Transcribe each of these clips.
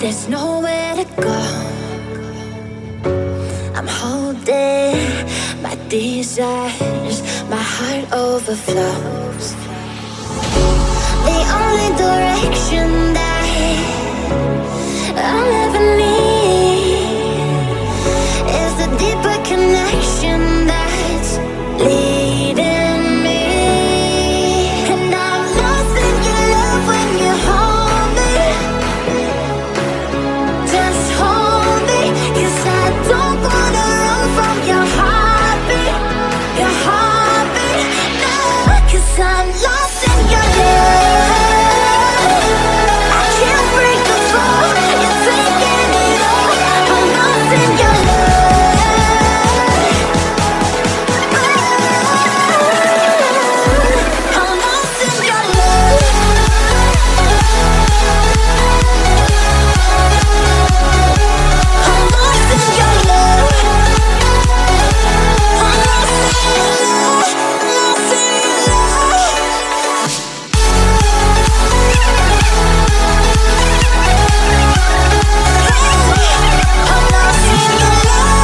There's nowhere to go. I'm holding my desires, my heart overflows. The only direction that I'll ever need is the deeper connection that's leading me. And I'm lost in your love when you hold me. Just hold me, 'cause I don't wanna run from your heartbeat, no. 'Cause I'm lost in your love. I can't break the fall, you're taking it all. I'm lost in your love. I'm lost in your love. I'm lost in your love. I'm lost in your love. Lost in your love. I'm lost in your love.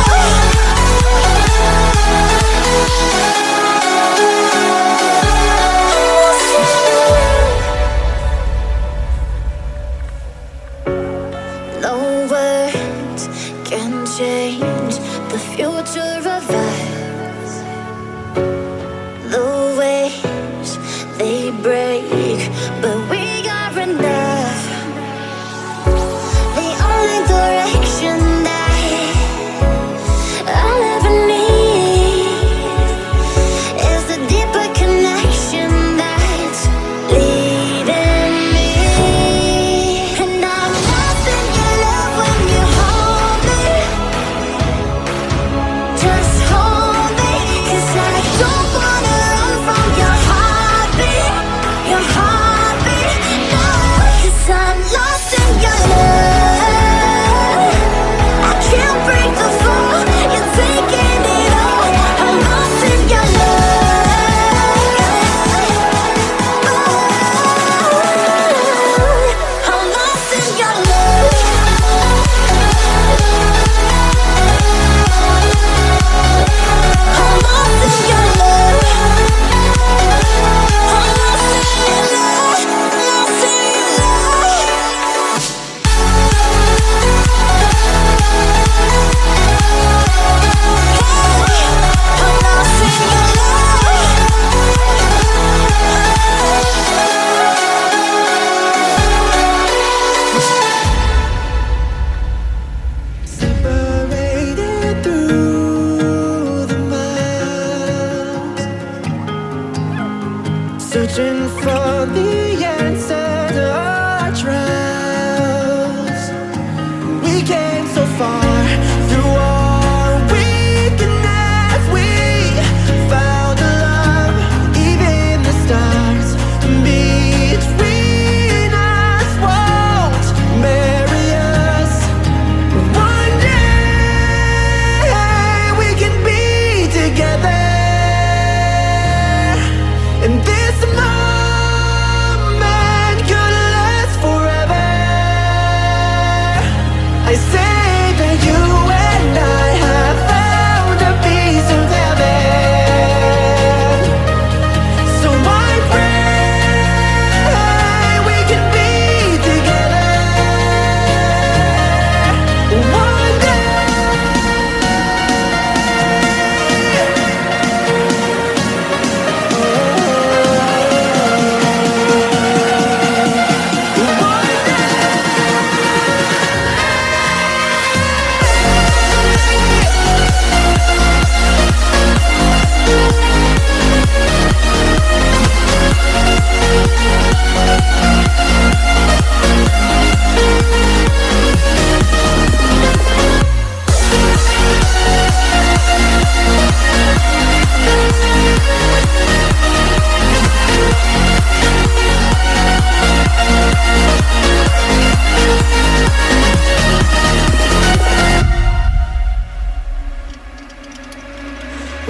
No words can change the future of us. The waves, they break, but we are enough. The only direction that I'll ever need is the deeper connection that's leading me. And I'm lost in your love when you hold me. Just hold me, 'cause I don't wanna run from your heartbeat, no. 'Cause I'm lost in your love. I can't break the fall, you're taking it all. I'm lost in your love. I'm lost in your love. I'm lost in your love. I'm lost in your love. Lost in your love. I'm lost in your Separated through the miles, searching for the answer to our trials. We came so far through our weakness. We found a love, even the stars between us won't marry us. One day we can be together, and this moment could last forever. I say that you and I have found a piece of heaven. So I pray we can be together one day.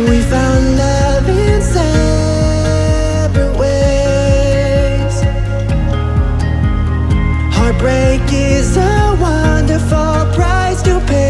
We found love in separate ways. Heartbreak is a wild beautiful price to pay.